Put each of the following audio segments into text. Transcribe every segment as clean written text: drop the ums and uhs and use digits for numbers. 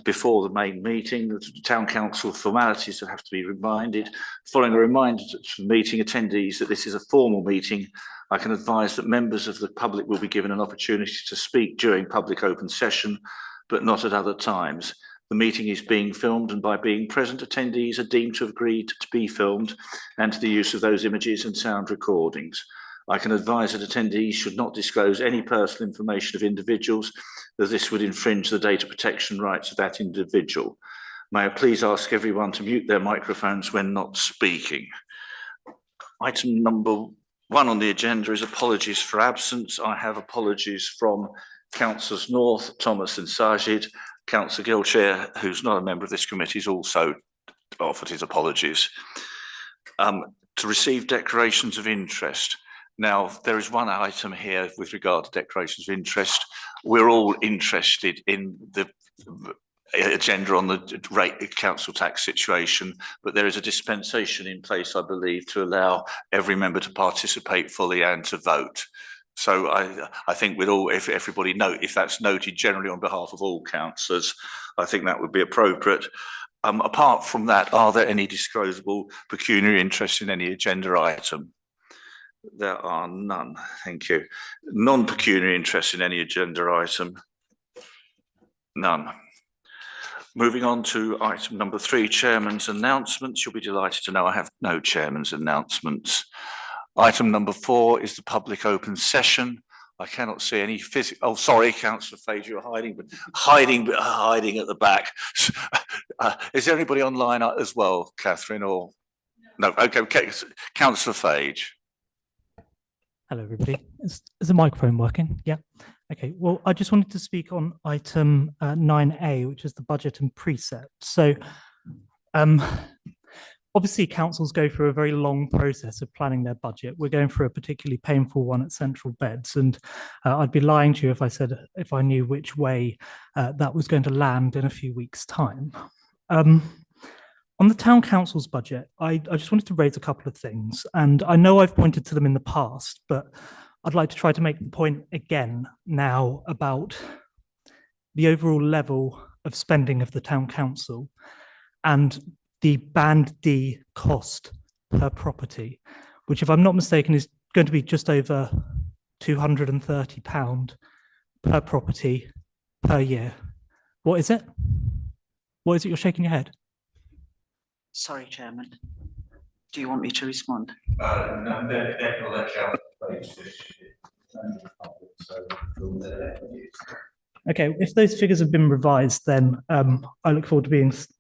before the main meeting, the town council formalities that have to be reminded. Following a reminder to meeting attendees that this is a formal meeting, I can advise that members of the public will be given an opportunity to speak during public open session, but not at other times. The meeting is being filmed, and by being present, attendees are deemed to have agreed to be filmed and to the use of those images and sound recordings. I can advise that attendees should not disclose any personal information of individuals, as this would infringe the data protection rights of that individual. May I please ask everyone to mute their microphones when not speaking. Item number 1 on the agenda is apologies for absence. I have apologies from Councillors North, Thomas and Sajid. Councillor Gilchair, who's not a member of this committee, has also offered his apologies. To receive declarations of interest. Now, there is one item here with regard to declarations of interest. We're all interested in the agenda on the rate council tax situation, but there is a dispensation in place, I believe, to allow every member to participate fully and to vote. So I think we'd all, if everybody note, if that's noted generally on behalf of all councillors, I think that would be appropriate. Apart from that, are there any disclosable pecuniary interest in any agenda item? There are none, thank you. Non-pecuniary interest in any agenda item? None. Moving on to item number 3, Chairman's announcements. You'll be delighted to know I have no Chairman's announcements. Item number 4 is the public open session. I cannot see any physical. Oh, sorry, Councillor Fade, you're hiding at the back. Is there anybody online as well, Catherine? Or no? Okay, Councillor Fade. Hello, everybody. Is the microphone working? Yeah. Okay. Well, I just wanted to speak on item 9A, which is the budget and precept. So, obviously, councils go through a very long process of planning their budget. We're going through a particularly painful one at Central Beds, and I'd be lying to you if I said if I knew which way that was going to land in a few weeks' time. On the town council's budget, I just wanted to raise a couple of things, and I know I've pointed to them in the past, but I'd like to try to make the point again now about the overall level of spending of the town council and the Band D cost per property, which, if I'm not mistaken, is going to be just over £230 per property per year. What is it? What is it? You're shaking your head. Sorry, Chairman. Do you want me to respond? Okay, if those figures have been revised, then I look forward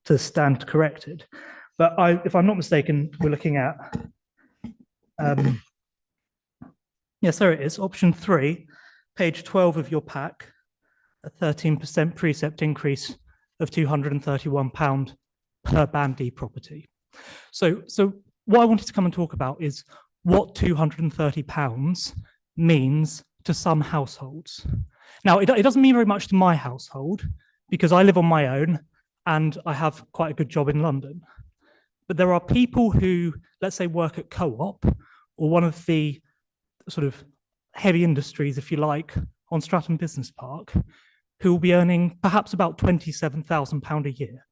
to stand corrected. But if I'm not mistaken, we're looking at, yes, there it is, option 3, page 12 of your pack, a 13% precept increase of £231 per Band D property. So what I wanted to come and talk about is what £230 means to some households. Now, it doesn't mean very much to my household because I live on my own and I have quite a good job in London. But there are people who, let's say, work at Co-op or one of the sort of heavy industries, if you like, on Stratton Business Park, who will be earning perhaps about £27,000 a year.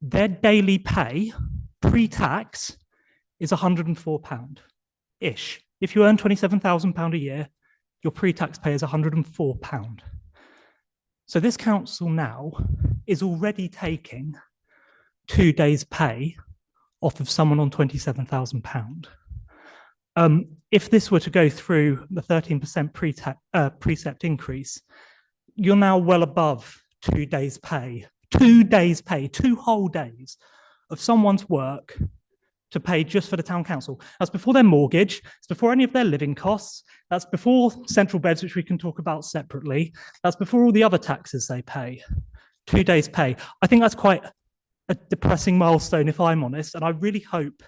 Their daily pay, pre-tax, is £104-ish. If you earn £27,000 a year, your pre-tax pay is £104. So this council now is already taking 2 days' pay off of someone on £27,000. If this were to go through the 13% precept increase, you're now well above 2 days' pay. 2 days' pay, 2 whole days of someone's work to pay just for the town council. That's before their mortgage, it's before any of their living costs, that's before Central Beds, which we can talk about separately, that's before all the other taxes they pay. 2 days' pay. I think that's quite a depressing milestone, if I'm honest, and I really hope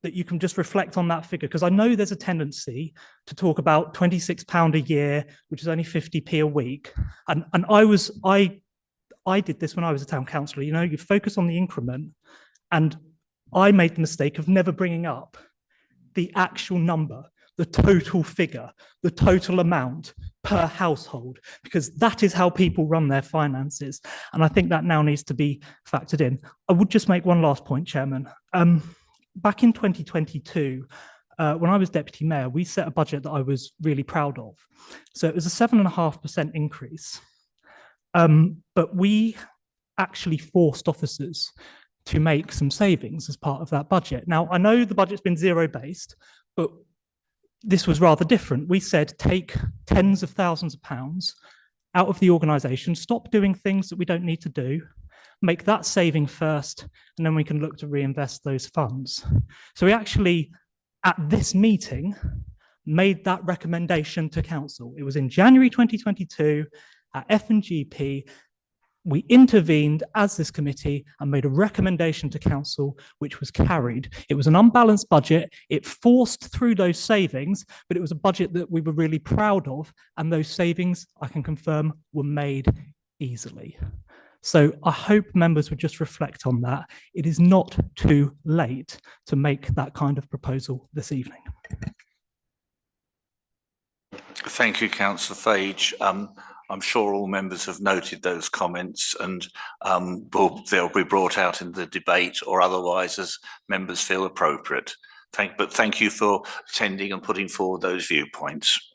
that you can just reflect on that figure, because I know there's a tendency to talk about £26 a year, which is only 50p a week, and I did this when I was a town councillor. You know, you focus on the increment, and I made the mistake of never bringing up the actual number. the total figure, the total amount per household, because that is how people run their finances. And I think that now needs to be factored in. I would just make one last point, Chairman. Back in 2022, when I was Deputy Mayor, we set a budget that I was really proud of. So it was a 7.5% increase. But we actually forced officers to make some savings as part of that budget. Now, I know the budget's been zero-based, but this was rather different. We said, take tens of thousands of pounds out of the organisation, stop doing things that we don't need to do, make that saving first, and then we can look to reinvest those funds. So we actually, at this meeting, made that recommendation to council. It was in January 2022 at F&GP. We intervened as this committee and made a recommendation to council, which was carried. It was an unbalanced budget. It forced through those savings, but it was a budget that we were really proud of. And those savings, I can confirm, were made easily. So I hope members would just reflect on that. It is not too late to make that kind of proposal this evening. Thank you, Councillor Fage. I'm sure all members have noted those comments, and they'll be brought out in the debate or otherwise as members feel appropriate. But thank you for attending and putting forward those viewpoints.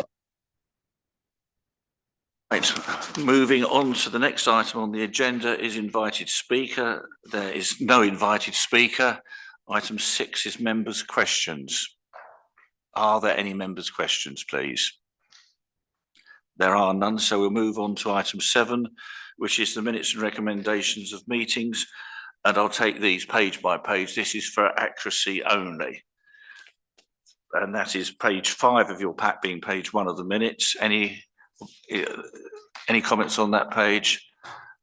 Right, moving on to the next item on the agenda is invited speaker. There is no invited speaker. Item 6 is members' questions. Are there any members' questions, please? There are none, so we'll move on to item 7, which is the minutes and recommendations of meetings. And I'll take these page by page. This is for accuracy only. And that is page 5 of your pack being page 1 of the minutes. Any comments on that page?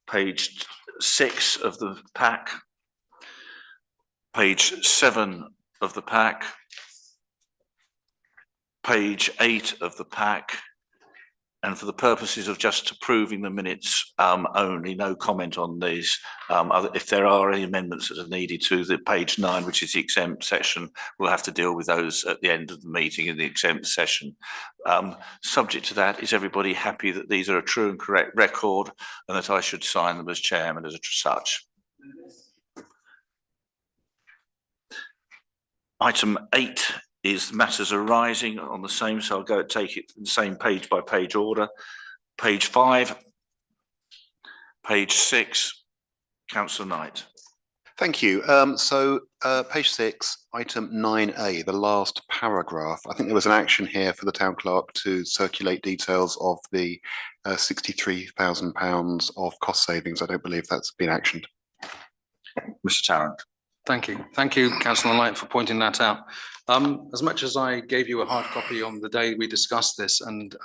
Page 6 of the pack. Page 7 of the pack. Page 8 of the pack. And for the purposes of just approving the minutes only, no comment on these. If there are any amendments that are needed to the page 9, which is the exempt section, we'll have to deal with those at the end of the meeting in the exempt session. Subject to that, is everybody happy that these are a true and correct record and that I should sign them as chairman as such? Item 8 is matters arising on the same, so I'll take it in the same page by page order. Page 5, page 6, Councillor Knight. Thank you. Page 6, item 9A, the last paragraph. I think there was an action here for the town clerk to circulate details of the £63,000 of cost savings. I don't believe that's been actioned. Mr. Tarrant. Thank you. Thank you, Councillor Knight, for pointing that out. As much as I gave you a hard copy on the day we discussed this, and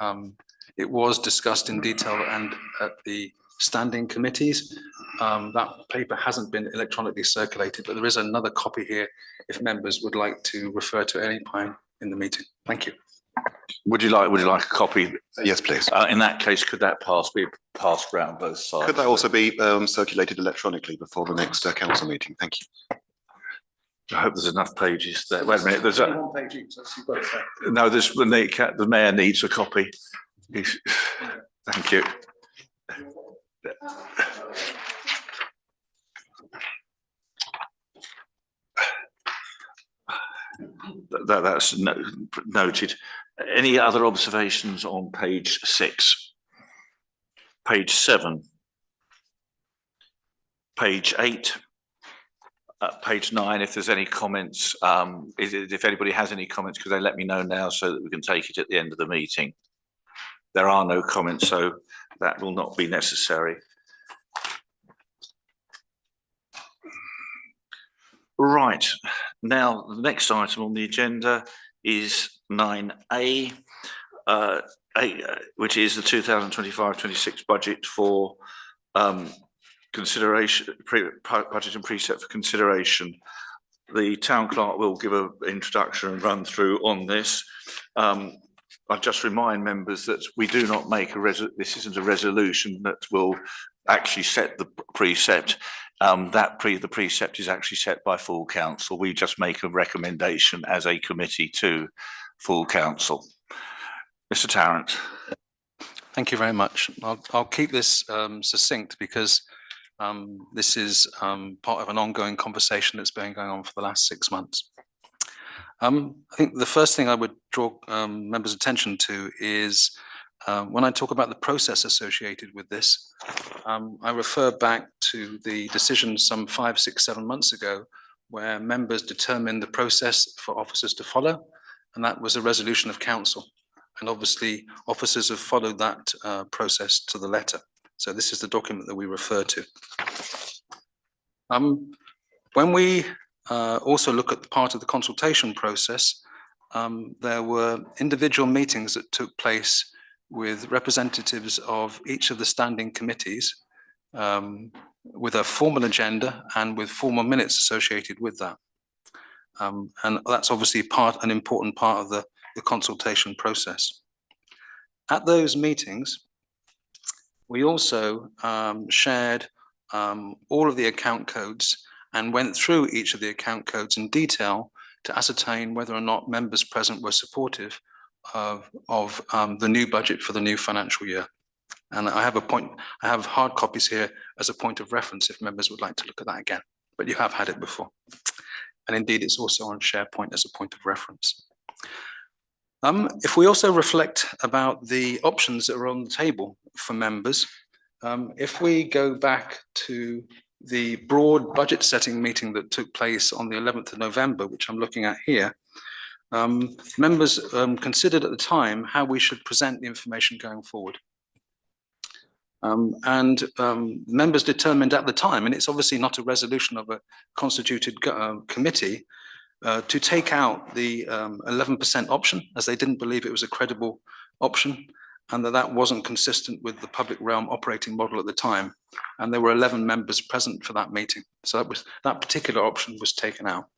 it was discussed in detail and at the standing committees, that paper hasn't been electronically circulated, but there is another copy here if members would like to refer to any point in the meeting. Thank you. Would you like a copy? Yes, please. In that case, could that be passed around both sides? Could that also be circulated electronically before the next council meeting? Thank you. I hope there's enough pages there. Wait a minute. There's one page each, so you've got it there. No, there's the mayor needs a copy. Thank you. That's noted. Any other observations on page 6? Page 7? Page 8? Page 9, if there's any comments, if anybody has any comments, could they let me know now so that we can take it at the end of the meeting? There are no comments, so that will not be necessary. Right, now the next item on the agenda is 9A, which is the 2025-26 budget for consideration, budget and precept for consideration. The town clerk will give an introduction and run through on this. I just remind members that we do not make this isn't a resolution that will actually set the precept. The precept is actually set by full council. We just make a recommendation as a committee to full council. Mr. Tarrant. Thank you very much. I'll keep this succinct because this is part of an ongoing conversation that's been going on for the last 6 months. I think the first thing I would draw members' attention to is when I talk about the process associated with this, I refer back to the decision some 5, 6, 7 months ago where members determined the process for officers to follow, and that was a resolution of council. And obviously, officers have followed that process to the letter. So this is the document that we refer to. When we also look at part of the consultation process, there were individual meetings that took place with representatives of each of the standing committees with a formal agenda and with formal minutes associated with that. And that's obviously an important part of the consultation process. At those meetings, we also shared all of the account codes and went through each of the account codes in detail to ascertain whether or not members present were supportive of the new budget for the new financial year. And I have hard copies here as a point of reference if members would like to look at that again, but you have had it before. And indeed, it's also on SharePoint as a point of reference. If we also reflect about the options that are on the table for members, if we go back to the broad budget setting meeting that took place on the 11th of November, which I'm looking at here, members considered at the time how we should present the information going forward. Members determined at the time, and it's obviously not a resolution of a constituted committee, to take out the 11% option, as they didn't believe it was a credible option, and that wasn't consistent with the public realm operating model at the time. And there were 11 members present for that meeting. So that particular option was taken out.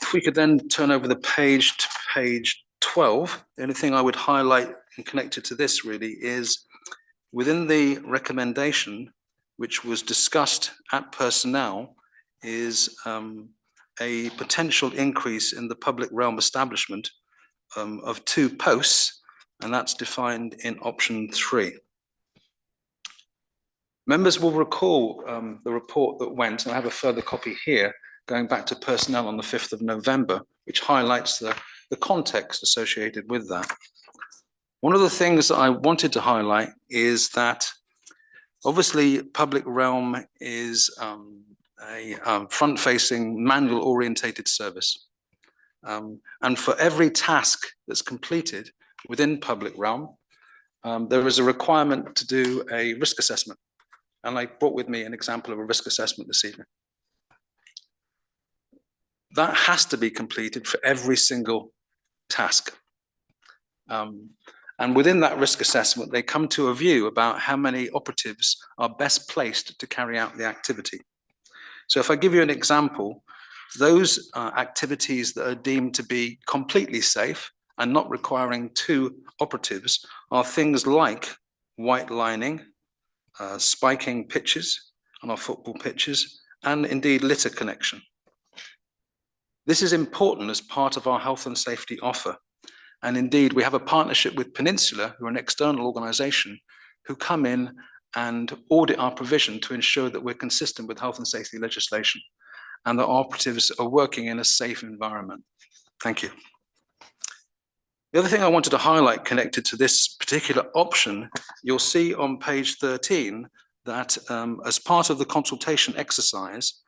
If we could then turn over the page to page 12, the only thing I would highlight and connected to this really is within the recommendation, which was discussed at personnel, is a potential increase in the public realm establishment of 2 posts, and that's defined in option 3. Members will recall the report that went, and I have a further copy here, going back to personnel on the 5th of November, which highlights the context associated with that. One of the things that I wanted to highlight is that obviously public realm is a front-facing, manual-orientated service. And for every task that's completed within public realm, there is a requirement to do a risk assessment. And I brought with me an example of a risk assessment this evening. That has to be completed for every single task. And within that risk assessment, they come to a view about how many operatives are best placed to carry out the activity. So if I give you an example, those activities that are deemed to be completely safe and not requiring 2 operatives are things like white lining, spiking pitches on our football pitches, and indeed litter connection. This is important as part of our health and safety offer. And indeed, we have a partnership with Peninsula, who are an external organisation, who come in and audit our provision to ensure that we're consistent with health and safety legislation and that our operatives are working in a safe environment. Thank you. The other thing I wanted to highlight connected to this particular option, you'll see on page 13 that as part of the consultation exercise,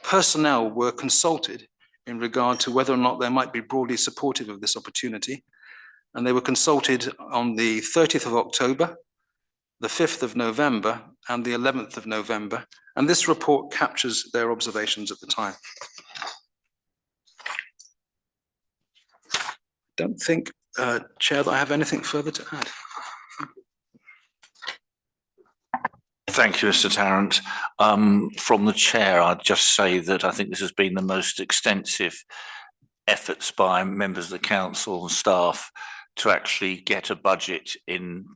personnel were consulted in regard to whether or not they might be broadly supportive of this opportunity. And they were consulted on the 30th of October, the 5th of November, and the 11th of November. And this report captures their observations at the time. Don't think, Chair, that I have anything further to add. Thank you, Mr. Tarrant. From the chair, I'd just say that I think this has been the most extensive efforts by members of the council and staff to actually get a budget in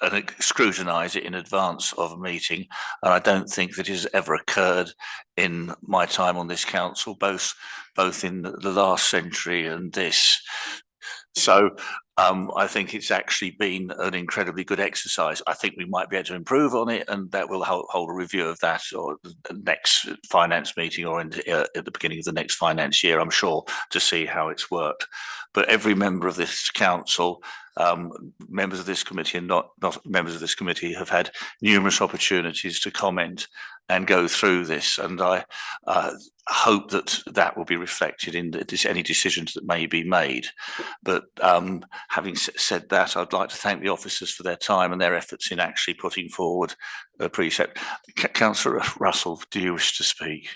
and scrutinise it in advance of a meeting. And I don't think that it has ever occurred in my time on this council, both in the last century and this. So I think it's actually been an incredibly good exercise. I think we might be able to improve on it, and that will hold a review of that or the next finance meeting or at the beginning of the next finance year, I'm sure, to see how it's worked. But every member of this council, members of this committee and not members of this committee, have had numerous opportunities to comment and go through this, and I hope that will be reflected in any decisions that may be made. But having said that, I'd like to thank the officers for their time and their efforts in actually putting forward a precept. Councillor Russell, do you wish to speak?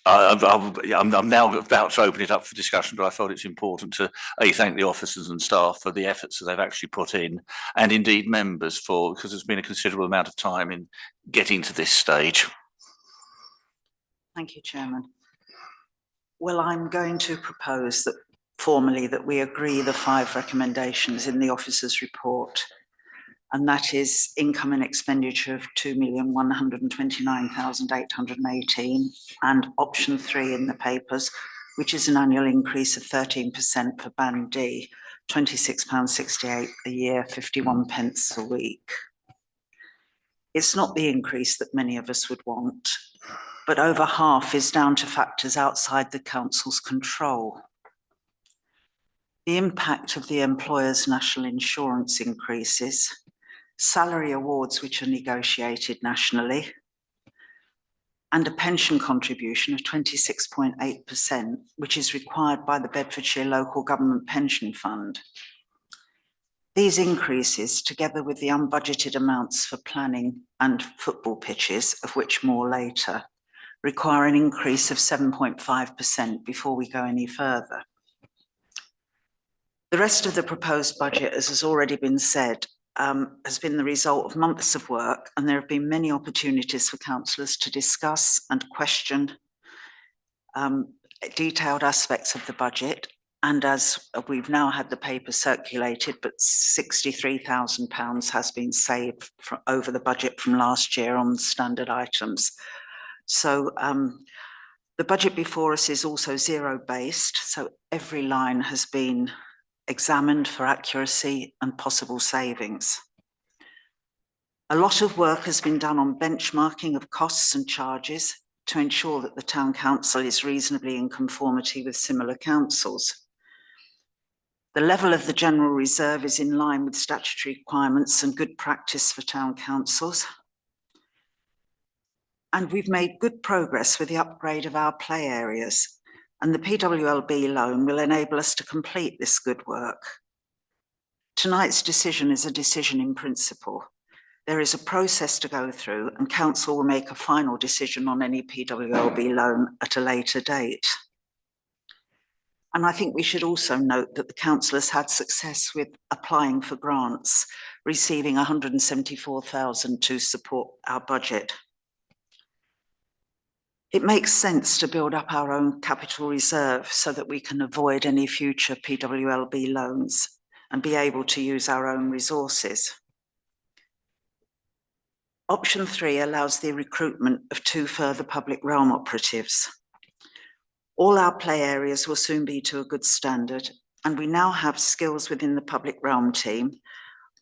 I'm now about to open it up for discussion, but I thought it's important to thank the officers and staff for the efforts that they've actually put in, and indeed members because there's been a considerable amount of time in getting to this stage. Thank you, Chairman. Well, I'm going to propose that formally that we agree the 5 recommendations in the officers' report, and that is income and expenditure of 2,129,818, and option 3 in the papers, which is an annual increase of 13% for Band D, £26.68 a year, 51 pence a week. It's not the increase that many of us would want, but over half is down to factors outside the council's control. The impact of the employer's national insurance increases, salary awards which are negotiated nationally, and a pension contribution of 26.8%, which is required by the Bedfordshire Local Government Pension Fund. These increases, together with the unbudgeted amounts for planning and football pitches, of which more later, require an increase of 7.5% before we go any further. The rest of the proposed budget, as has already been said, has been the result of months of work, and there have been many opportunities for councillors to discuss and question detailed aspects of the budget. And as we've now had the paper circulated, but £63,000 has been saved over the budget from last year on standard items. So the budget before us is also zero-based, so every line has been examined for accuracy and possible savings. A lot of work has been done on benchmarking of costs and charges to ensure that the town council is reasonably in conformity with similar councils. The level of the general reserve is in line with statutory requirements and good practice for town councils. And we've made good progress with the upgrade of our play areas, and the PWLB loan will enable us to complete this good work. Tonight's decision is a decision in principle. There is a process to go through, and council will make a final decision on any PWLB loan at a later date. And I think we should also note that the council has had success with applying for grants, receiving 174,000 to support our budget. It makes sense to build up our own capital reserve so that we can avoid any future PWLB loans and be able to use our own resources. Option 3 allows the recruitment of 2 further public realm operatives. All our play areas will soon be to a good standard, and we now have skills within the public realm team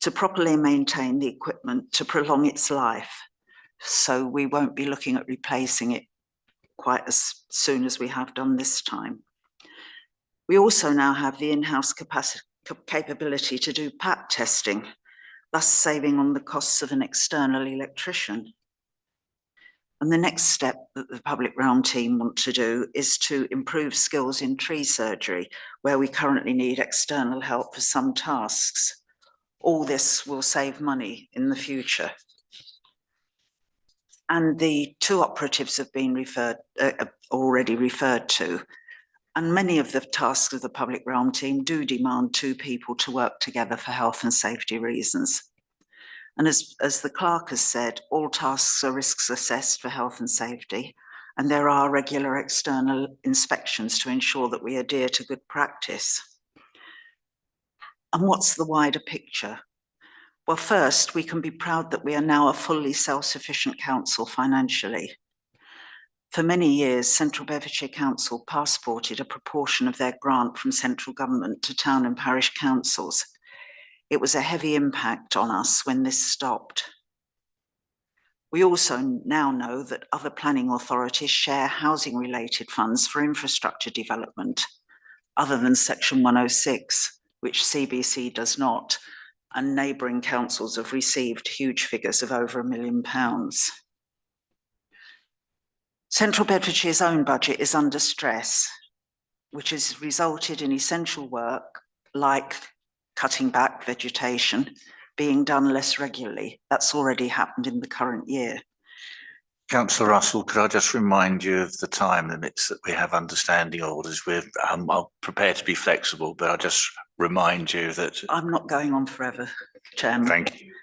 to properly maintain the equipment to prolong its life. So we won't be looking at replacing it quite as soon as we have done this time. We also now have the in-house capability to do PAT testing, thus saving on the costs of an external electrician. And the next step that the public realm team want to do is to improve skills in tree surgery, where we currently need external help for some tasks. All this will save money in the future. And the 2 operatives have been already referred to. And many of the tasks of the public realm team do demand 2 people to work together for health and safety reasons. And as the clerk has said, all tasks are risks assessed for health and safety, and there are regular external inspections to ensure that we adhere to good practice. And what's the wider picture? Well, first, we can be proud that we are now a fully self-sufficient council financially. For many years, Central Bedfordshire Council passported a proportion of their grant from central government to town and parish councils. It was a heavy impact on us when this stopped. We also now know that other planning authorities share housing-related funds for infrastructure development, other than Section 106, which CBC does not, and neighbouring councils have received huge figures of over £1 million. Central Bedfordshire's own budget is under stress, which has resulted in essential work like cutting back vegetation being done less regularly. That's already happened in the current year. Councillor Russell, could I just remind you of the time limits that we have under standing orders? I'm prepared to be flexible, but I'll just remind you that. I'm not going on forever, Chairman. Thank you.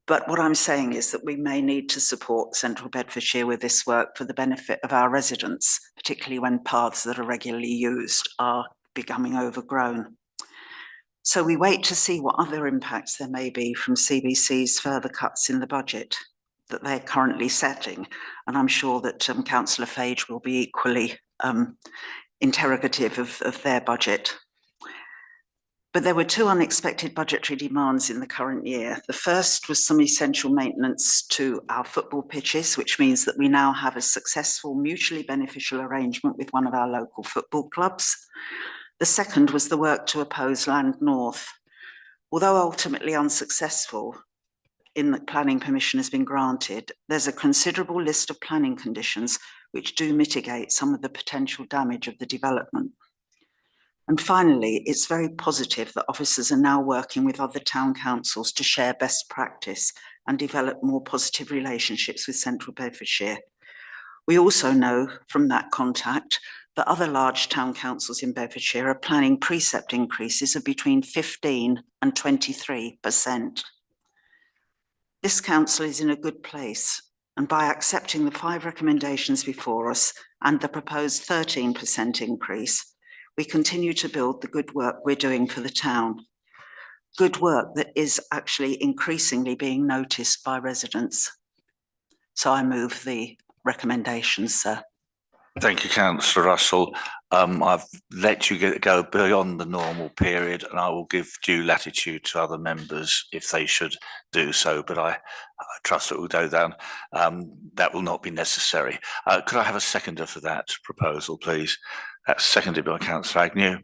But what I'm saying is that we may need to support Central Bedfordshire with this work for the benefit of our residents, particularly when paths that are regularly used are becoming overgrown. So we wait to see what other impacts there may be from CBC's further cuts in the budget that they're currently setting. And I'm sure that Councillor Fage will be equally interrogative of their budget. But there were two unexpected budgetary demands in the current year. The first was some essential maintenance to our football pitches, which means that we now have a successful mutually beneficial arrangement with one of our local football clubs. The second was the work to oppose Land North. Although ultimately unsuccessful in that planning permission has been granted, there's a considerable list of planning conditions which do mitigate some of the potential damage of the development. And finally, it's very positive that officers are now working with other town councils to share best practice and develop more positive relationships with Central Bedfordshire. We also know from that contact that other large town councils in Bedfordshire are planning precept increases of between 15 and 23%. This council is in a good place, and by accepting the 5 recommendations before us and the proposed 13% increase, we continue to build the good work we're doing for the town. Good work that is actually increasingly being noticed by residents. So I move the recommendations, sir. Thank you, Councillor Russell. I've let you go beyond the normal period, and I will give due latitude to other members if they should do so, but I trust it will go down. That will not be necessary. Could I have a seconder for that proposal, please? That's seconded by Councillor Agnew.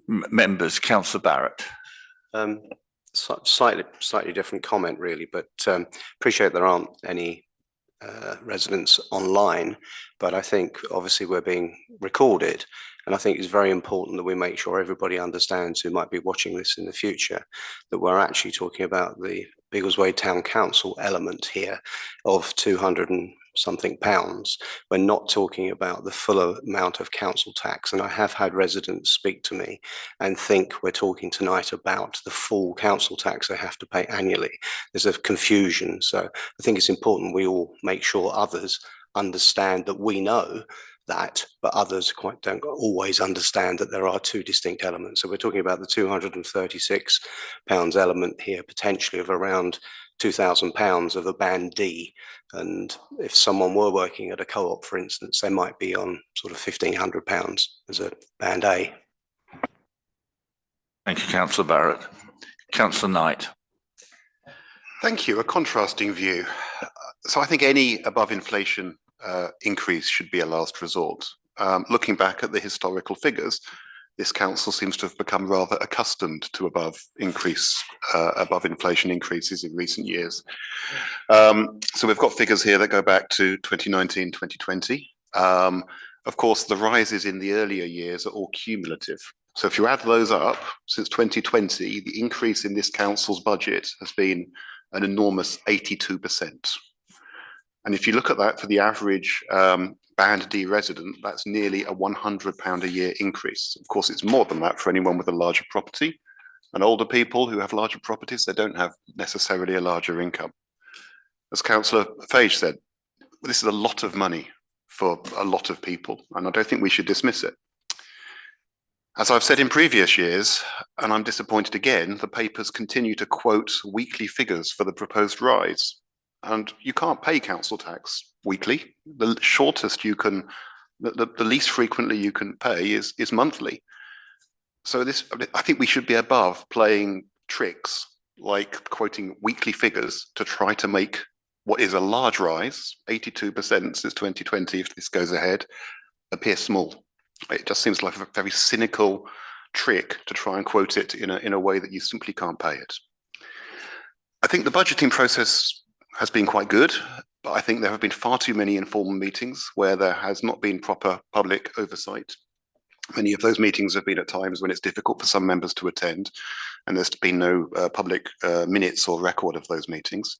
Members, Councillor Barrett. Slightly different comment really, but appreciate there aren't any residents online, but I think obviously we're being recorded, and I think it's very important that we make sure everybody understands who might be watching this in the future that we're actually talking about the Biggleswade Town Council element here of 200 and something pounds. We're not talking about the full amount of council tax, and I have had residents speak to me and think we're talking tonight about the full council tax they have to pay annually. There's a confusion, so I think it's important we all make sure others understand that we know that, but others don't always understand that there are two distinct elements. So we're talking about the £236 element here, potentially of around £2,000 of a band D. And if someone were working at a co-op, for instance, they might be on sort of £1,500 as a band A. Thank you, Councillor Barrett. Councillor Knight. Thank you. A contrasting view. So I think any above inflation increase should be a last resort. Looking back at the historical figures, this council seems to have become rather accustomed to above inflation increases in recent years. So we've got figures here that go back to 2019, 2020. Of course, the rises in the earlier years are all cumulative. So if you add those up, since 2020, the increase in this council's budget has been an enormous 82%. And if you look at that for the average Band D resident, that's nearly a £100 a year increase. Of course, it's more than that for anyone with a larger property. And older people who have larger properties, they don't have necessarily a larger income. As Councillor Fage said, this is a lot of money for a lot of people, and I don't think we should dismiss it. As I've said in previous years, and I'm disappointed again, the papers continue to quote weekly figures for the proposed rise. And you can't pay council tax weekly. The shortest you can, the least frequently you can pay is monthly. So I think we should be above playing tricks like quoting weekly figures to try to make what is a large rise, 82% since 2020, if this goes ahead, appear small. It just seems like a very cynical trick to try and quote it in a way that you simply can't pay it. I think the budgeting process has been quite good, but I think there have been far too many informal meetings where there has not been proper public oversight. Many of those meetings have been at times when it's difficult for some members to attend, and there's been no public minutes or record of those meetings.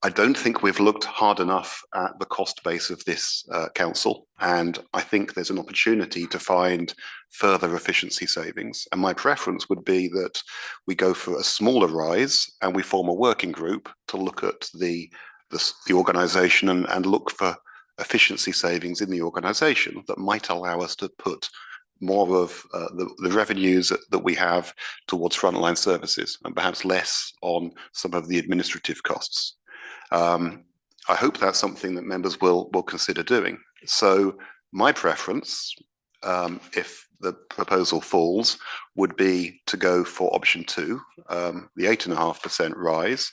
I don't think we've looked hard enough at the cost base of this council, and I think there's an opportunity to find further efficiency savings. And my preference would be that we go for a smaller rise and we form a working group to look at the organisation and look for efficiency savings in the organisation that might allow us to put more of the revenues that we have towards frontline services and perhaps less on some of the administrative costs. I hope that's something that members will consider doing. So my preference, if the proposal falls, would be to go for option 2, the 8.5% rise,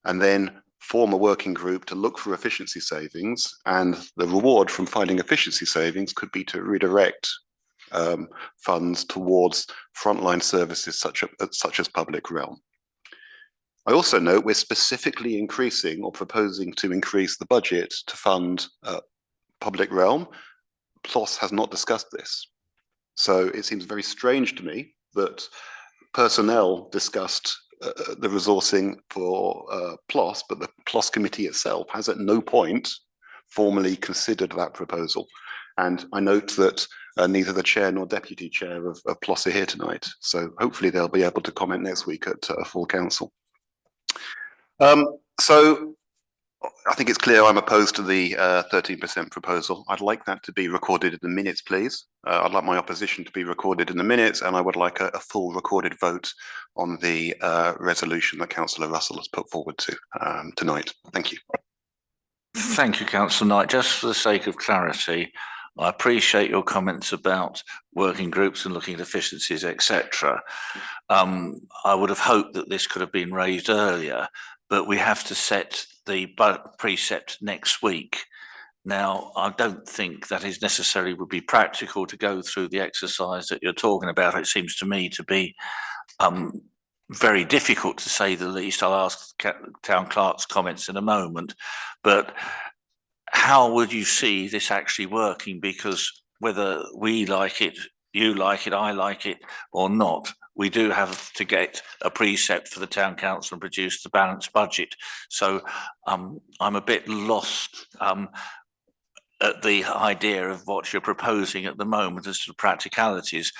and then form a working group to look for efficiency savings. And the reward from finding efficiency savings could be to redirect funds towards frontline services such as public realm. I also note we're specifically increasing or proposing to increase the budget to fund public realm. PLOS has not discussed this. So it seems very strange to me that personnel discussed the resourcing for PLOS, but the PLOS committee itself has at no point formally considered that proposal. And I note that neither the chair nor deputy chair of PLOS are here tonight. So hopefully they'll be able to comment next week at a full council. So I think it's clear I'm opposed to the 13% proposal. I'd like that to be recorded in the minutes, please. I'd like my opposition to be recorded in the minutes, and I would like a full recorded vote on the resolution that Councillor Russell has put forward to tonight. Thank you. Thank you, Councillor Knight. Just for the sake of clarity, I appreciate your comments about working groups and looking at efficiencies, etc. I would have hoped that this could have been raised earlier, but we have to set the precept next week. Now, I don't think that is necessarily would be practical to go through the exercise that you're talking about. It seems to me to be very difficult, to say the least. I'll ask Town Clerk's comments in a moment, but how would you see this actually working? Because whether we like it, you like it, I like it or not, we do have to get a precept for the town council and produce the balanced budget. So I'm a bit lost at the idea of what you're proposing at the moment as to the practicalities.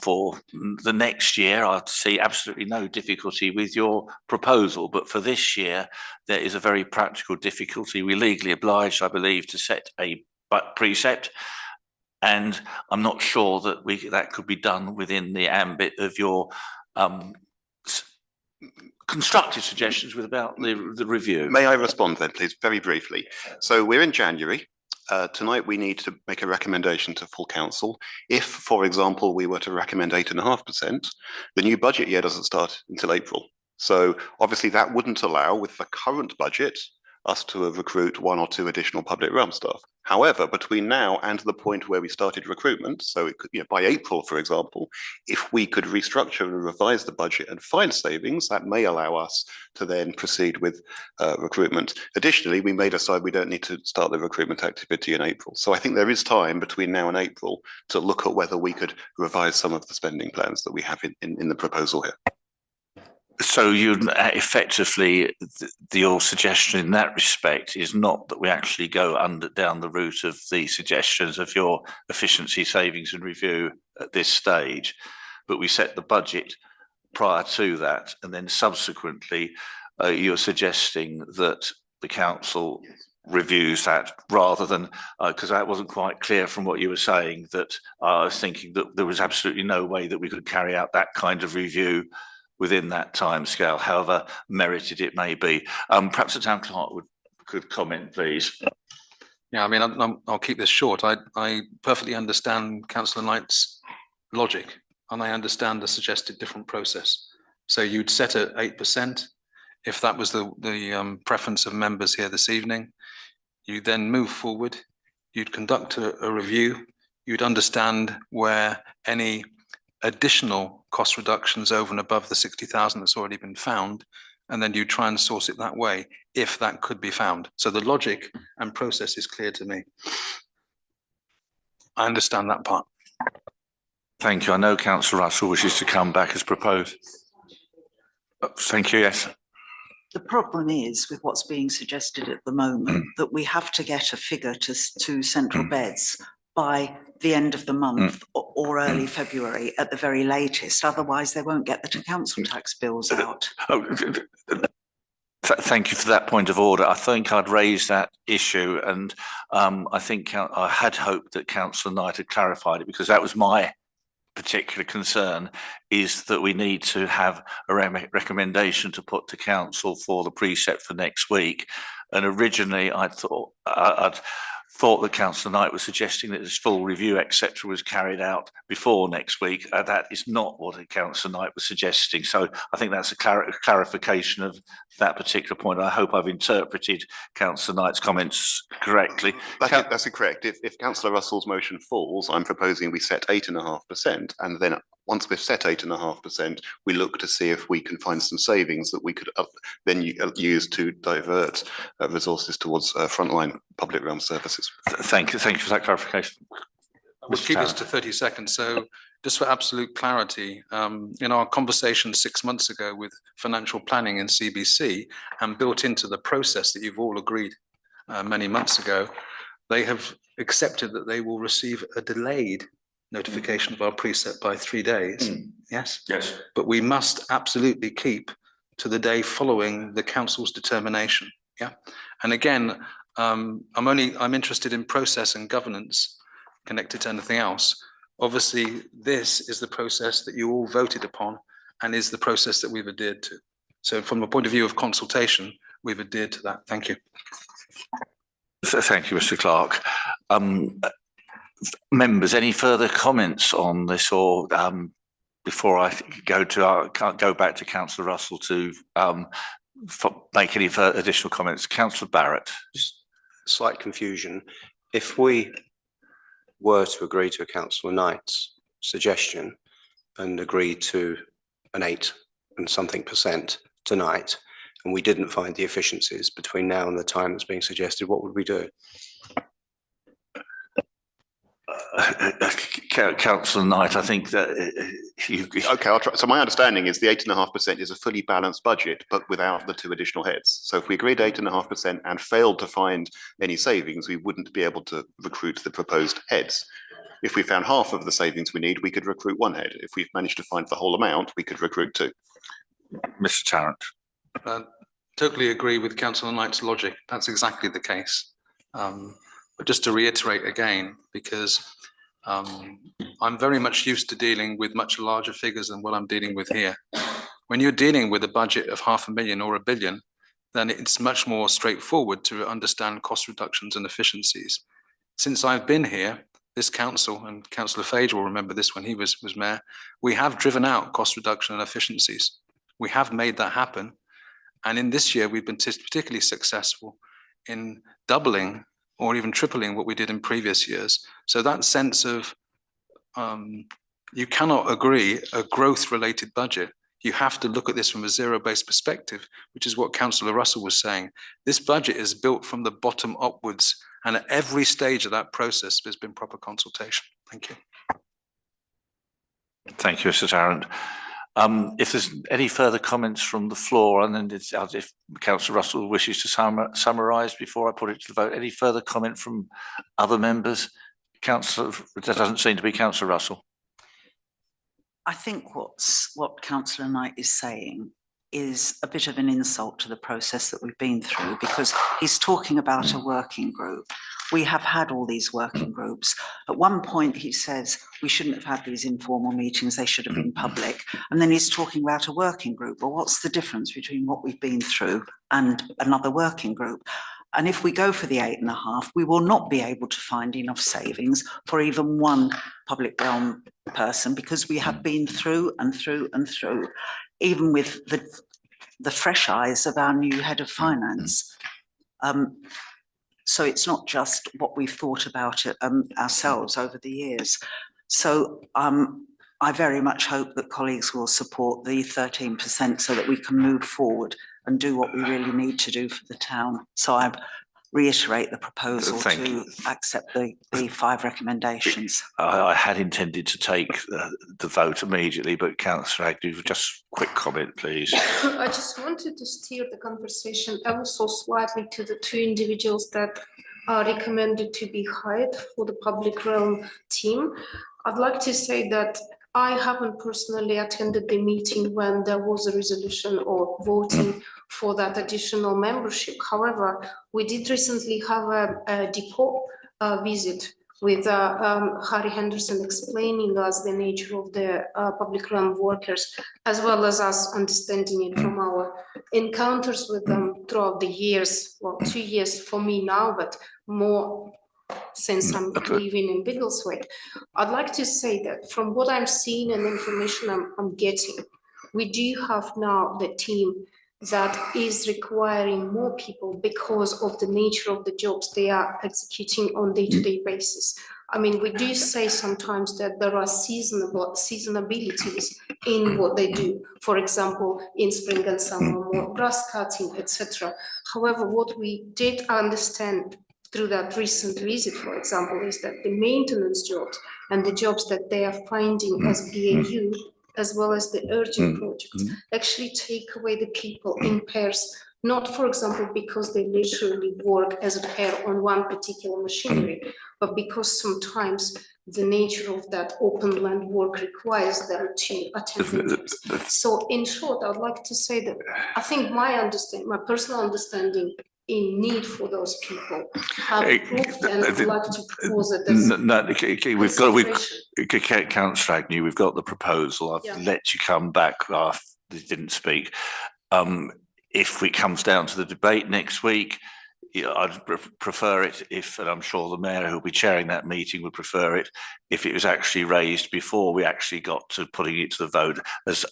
For the next year, I see absolutely no difficulty with your proposal, but for this year, there is a very practical difficulty. We're legally obliged, I believe, to set a precept, and I'm not sure that that could be done within the ambit of your constructive suggestions about the review. May I respond then, please, very briefly? So we're in January. Tonight we need to make a recommendation to full council. If, for example, we were to recommend 8.5%, the new budget year doesn't start until April. So obviously that wouldn't allow, with the current budget, us to recruit 1 or 2 additional public realm staff. However, between now and the point where we started recruitment, so it could, by April, for example, if we could restructure and revise the budget and find savings, that may allow us to then proceed with recruitment. Additionally, we may decide we don't need to start the recruitment activity in April. So I think there is time between now and April to look at whether we could revise some of the spending plans that we have in the proposal here. So you effectively, your suggestion in that respect is not that we actually go down the route of the suggestions of your efficiency savings and review at this stage, but we set the budget prior to that, and then subsequently you're suggesting that the council reviews that rather than, because that wasn't quite clear from what you were saying, that I was thinking that there was absolutely no way that we could carry out that kind of review within that timescale, however merited it may be. Perhaps the town clerk could comment, please. Yeah, I mean, I'll keep this short. I perfectly understand Councillor Knight's logic, and I understand the suggested different process. So you'd set at 8%, if that was the preference of members here this evening. You then move forward, you'd conduct a review, you'd understand where any additional cost reductions over and above the 60,000 that's already been found, and then you try and source it that way, if that could be found. So the logic and process is clear to me. I understand that part. Thank you. I know Councillor Russell wishes to come back as proposed. Thank you, yes. The problem is with what's being suggested at the moment, that we have to get a figure to central beds by the end of the month or early February at the very latest. Otherwise, they won't get the council tax bills out. Thank you for that point of order. I think I'd raised that issue, and I think I had hoped that Councillor Knight had clarified it, because that was my particular concern, is that we need to have a recommendation to put to council for the precept for next week. And originally I thought that Councillor Knight was suggesting that this full review, etc., was carried out before next week. That is not what Councillor Knight was suggesting. So I think that's a clarification of that particular point. I hope I've interpreted Councillor Knight's comments correctly. That's correct. If Councillor Russell's motion falls, I'm proposing we set 8.5%, and then once we've set 8.5%, we look to see if we can find some savings that we could then use to divert resources towards frontline public realm services. Thank you for that clarification. We'll keep this to 30 seconds. So just for absolute clarity, in our conversation 6 months ago with financial planning in CBC, and built into the process that you've all agreed many months ago, they have accepted that they will receive a delayed notification of our precept by 3 days. Yes? Yes. But we must absolutely keep to the day following the council's determination. Yeah. And again, I'm interested in process and governance connected to anything else. Obviously, this is the process that you all voted upon and is the process that we've adhered to. So from a point of view of consultation, we've adhered to that. Thank you. Thank you, Mr. Clark. Members, any further comments on this, or before I go back to Councillor Russell to make any further additional comments? Councillor Barrett. Just slight confusion. If we were to agree to Councillor Knight's suggestion and agree to an 8 and something % tonight, and we didn't find the efficiencies between now and the time that's being suggested, what would we do? Councillor Knight, I think that Okay, I'll try. So my understanding is the 8.5% is a fully balanced budget, but without the 2 additional heads. So if we agreed 8.5% and failed to find any savings, we wouldn't be able to recruit the proposed heads. If we found half of the savings we need, we could recruit 1 head. If we've managed to find the whole amount, we could recruit 2. Mr. Tarrant. Totally agree with Councillor Knight's logic. That's exactly the case. But just to reiterate again, because I'm very much used to dealing with much larger figures than what I'm dealing with here. When you're dealing with a budget of 500,000 or 1 billion, then it's much more straightforward to understand cost reductions and efficiencies. Since I've been here, this council, and Councillor Fage will remember this when he was mayor, we have driven out cost reduction and efficiencies. We have made that happen. And in this year, we've been particularly successful in doubling or even tripling what we did in previous years. So that sense of you cannot agree a growth-related budget. You have to look at this from a zero-based perspective, which is what Councillor Russell was saying. This budget is built from the bottom upwards, and at every stage of that process, there's been proper consultation. Thank you. Thank you, Mr. Tarrant. If there's any further comments from the floor, and then if Councillor Russell wishes to summarise before I put it to the vote, any further comment from other members? Councillor, there doesn't seem to be. Councillor Russell. I think what Councillor Knight is saying is a bit of an insult to the process that we've been through, because he's talking about a working group. We have had all these working groups. At one point, he says we shouldn't have had these informal meetings, they should have been public. And then he's talking about a working group. Well, what's the difference between what we've been through and another working group? And if we go for the 8.5, we will not be able to find enough savings for even one public realm person, because we have been through and through and through, even with the fresh eyes of our new head of finance. So it's not just what we've thought about it ourselves over the years. So I very much hope that colleagues will support the 13% so that we can move forward and do what we really need to do for the town. So I reiterate the proposal to accept the 5 recommendations. I had intended to take the vote immediately, but Councillor Agnew, just quick comment, please. I just wanted to steer the conversation ever so slightly to the 2 individuals that are recommended to be hired for the public realm team. I'd like to say that I haven't personally attended the meeting when there was a resolution or voting for that additional membership. However, we did recently have a depot visit with Harry Henderson explaining us the nature of the public realm workers, as well as us understanding it from our encounters with them throughout the years, well, 2 years for me now, but more since I'm living in Biggleswade. I'd like to say that from what I'm seeing and information I'm getting, we do have now the team that is requiring more people because of the nature of the jobs they are executing on day-to-day basis. I mean, we do say sometimes that there are seasonabilities in what they do. For example, in spring and summer, more grass cutting, etc. However, what we did understand through that recent visit, for example, is that the maintenance jobs and the jobs that they are finding as BAU, as well as the urgent projects, actually take away the people in pairs, not, for example, because they literally work as a pair on one particular machinery, but because sometimes the nature of that open land work requires them to attend the meetings. So in short, I'd like to say that I think my personal understanding in need for those people have proved, and I'd like to propose it as Councillor Agnew, we've got the proposal. I've let you come back after you didn't speak. If it comes down to the debate next week, I'd prefer it if, and I'm sure the mayor who'll be chairing that meeting would prefer it, if it was actually raised before we actually got to putting it to the vote. As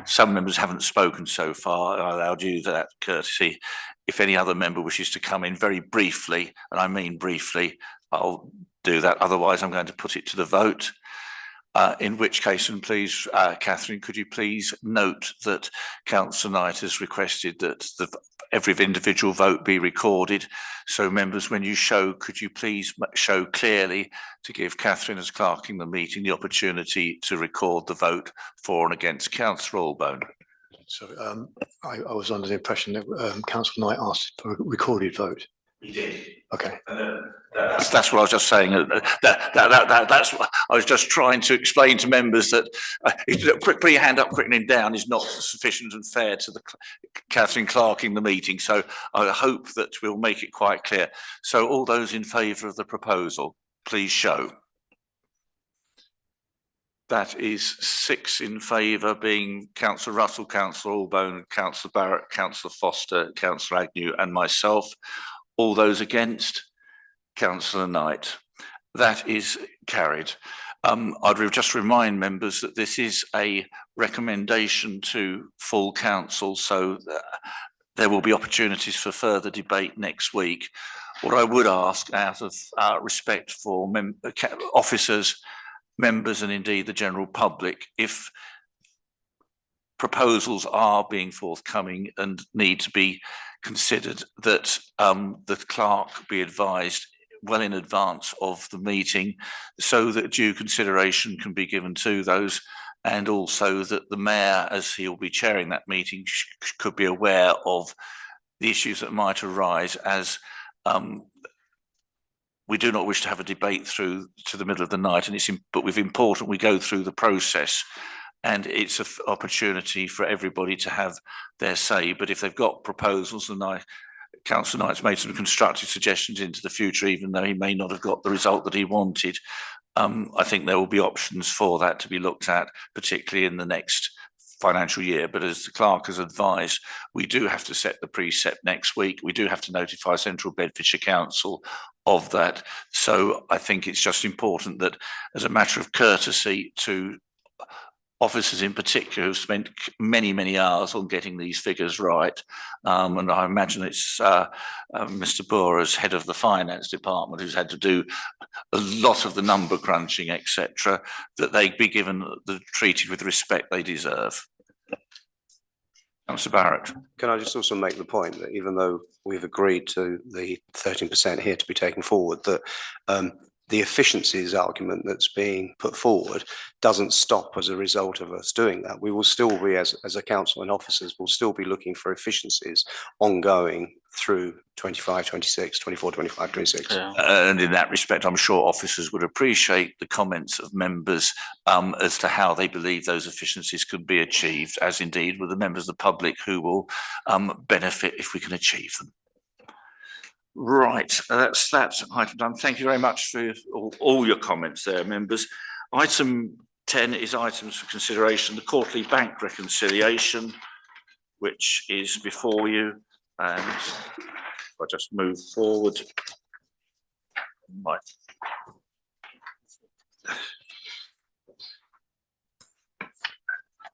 some members haven't spoken so far, I allowed you that courtesy. If any other member wishes to come in very briefly, and I mean briefly, I'll do that. Otherwise, I'm going to put it to the vote. In which case, and please, Catherine, could you please note that Councillor Knight has requested that every individual vote be recorded. So members, when you show, could you please show clearly to give Catherine as clerking the meeting the opportunity to record the vote for and against Councillor Allbone. So I was under the impression that Councillor Knight asked for a recorded vote. He did. Okay. That's what I was just saying. That's what I was just trying to explain to members, that put your hand up, quickly down is not sufficient and fair to the Catherine clerking the meeting. So I hope that we'll make it quite clear. So all those in favour of the proposal, please show. That is 6 in favour, being Councillor Russell, Councillor Allbone, Councillor Barrett, Councillor Foster, Councillor Agnew and myself. All those against? Councillor Knight. That is carried. I'd just remind members that this is a recommendation to full council, so there will be opportunities for further debate next week. What I would ask, out of respect for officers, members and indeed the general public, if proposals are being forthcoming and need to be considered, that the clerk be advised well in advance of the meeting, so that due consideration can be given to those, and also that the mayor, as he'll be chairing that meeting, could be aware of the issues that might arise, as we do not wish to have a debate through to the middle of the night, and but it's important we go through the process and it's an opportunity for everybody to have their say. But if they've got proposals, and Councillor Knight's made some constructive suggestions into the future, even though he may not have got the result that he wanted, I think there will be options for that to be looked at, particularly in the next financial year. But as the clerk has advised, we do have to set the precept next week. We do have to notify Central Bedfordshire Council of that. So I think it's just important that, as a matter of courtesy to officers in particular who've spent many hours on getting these figures right, and I imagine it's Mr. Boer as head of the finance department who's had to do a lot of the number crunching, etc., that they be treated with respect they deserve. Councillor Barrett. Can I just also make the point that even though we've agreed to the 13% here to be taken forward, that the efficiencies argument that's being put forward doesn't stop as a result of us doing that. We will still be, as a council and officers, will still be looking for efficiencies ongoing through 25, 26, 24, 25, 26. And in that respect, I'm sure officers would appreciate the comments of members as to how they believe those efficiencies could be achieved, as indeed with the members of the public who will benefit if we can achieve them. Right, that's that item done. Thank you very much for all your comments there, members. Item 10 is items for consideration, the quarterly bank reconciliation, which is before you. And if I just move forward. Right.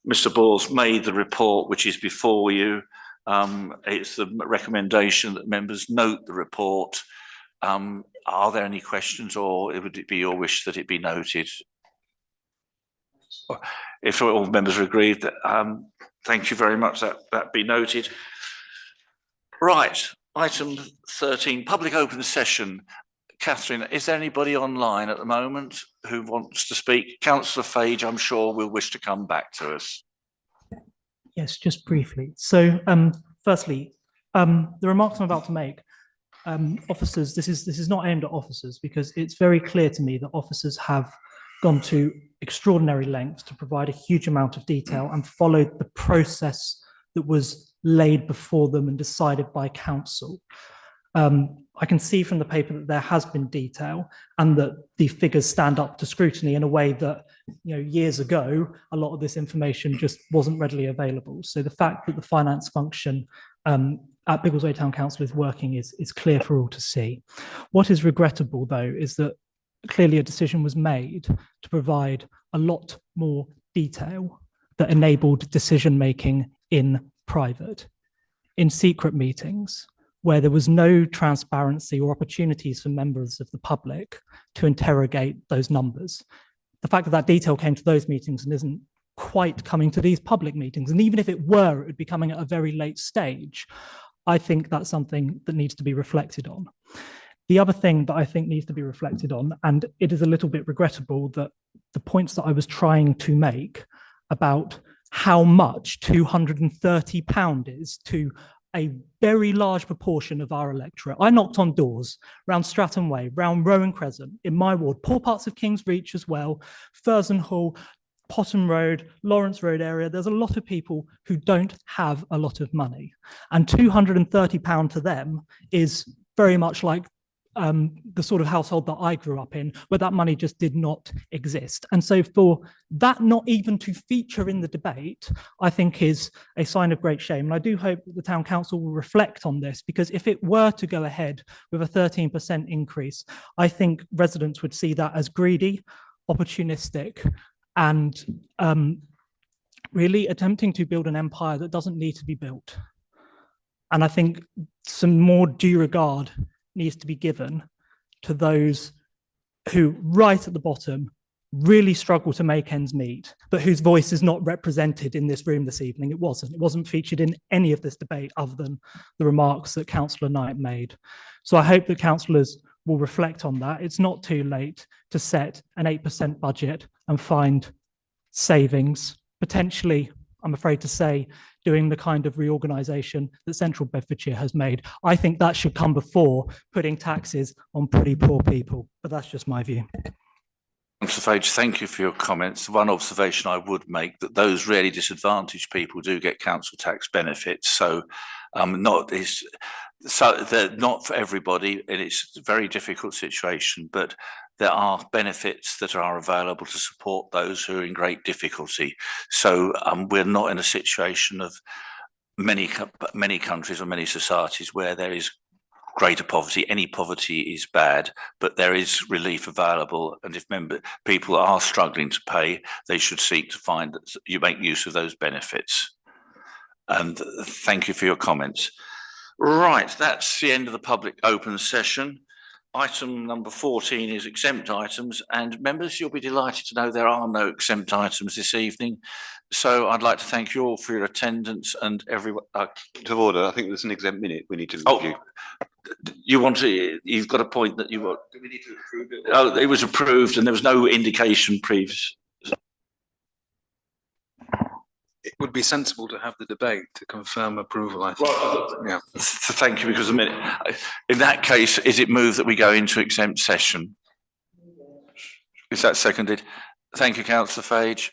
Mr. Boer's made the report which is before you. It's the recommendation that members note the report. Are there any questions, or would it be your wish that it be noted? If all members are agreed, that thank you very much, that be noted. Right, item 13, public open session. Catherine, is there anybody online at the moment who wants to speak? Councillor Fage, I'm sure, will wish to come back to us. Yes, just briefly. So, firstly, the remarks I'm about to make, officers, this is not aimed at officers, because it's very clear to me that officers have gone to extraordinary lengths to provide a huge amount of detail and followed the process that was laid before them and decided by council. I can see from the paper that there has been detail and that the figures stand up to scrutiny in a way that, you know, years ago, a lot of this information just wasn't readily available. So the fact that the finance function at Biggleswade Town Council is working is clear for all to see. What is regrettable, though, is that clearly a decision was made to provide a lot more detail that enabled decision-making in private, in secret meetings, where there was no transparency or opportunities for members of the public to interrogate those numbers. The fact that that detail came to those meetings and isn't quite coming to these public meetings, and even if it were, it would be coming at a very late stage, I think that's something that needs to be reflected on. The other thing that I think needs to be reflected on, and it is a little bit regrettable that the points that I was trying to make about how much £230 is to a very large proportion of our electorate. I knocked on doors around Stratton Way, round Rowan Crescent, in my ward, poor parts of King's Reach as well, Furzon Hall, Potham Road, Lawrence Road area. There's a lot of people who don't have a lot of money. And £230 to them is very much like the sort of household that I grew up in, where that money just did not exist. And so for that not even to feature in the debate, I think is a sign of great shame. And I do hope that the Town Council will reflect on this, because if it were to go ahead with a 13% increase, I think residents would see that as greedy, opportunistic, and really attempting to build an empire that doesn't need to be built. And I think some more due regard needs to be given to those who, right at the bottom, really struggle to make ends meet, but whose voice is not represented in this room this evening. It wasn't featured in any of this debate other than the remarks that Councillor Knight made. So I hope that councillors will reflect on that. It's not too late to set an 8% budget and find savings, potentially, I'm afraid to say, doing the kind of reorganisation that Central Bedfordshire has made. I think that should come before putting taxes on pretty poor people, but that's just my view. Councillor Fage, thank you for your comments. One observation I would make that those really disadvantaged people do get council tax benefits. So they're not for everybody, and it's a very difficult situation, but there are benefits that are available to support those who are in great difficulty. So we're not in a situation of many countries or many societies where there is greater poverty. Any poverty is bad, but there is relief available. And if people are struggling to pay, they should seek to find that you make use of those benefits. And thank you for your comments. Right, that's the end of the public open session. Item number 14 is exempt items, and members, you'll be delighted to know there are no exempt items this evening. So I'd like to thank you all for your attendance and everyone. To order, I think there's an exempt minute we need to review. You've got a point that you want. Do we need to approve it? Oh, it was approved and there was no indication previous. It would be sensible to have the debate to confirm approval, I think. Well, yeah. So thank you, because in that case, is it moved that we go into exempt session? Is that seconded? Thank you, Councillor Fage.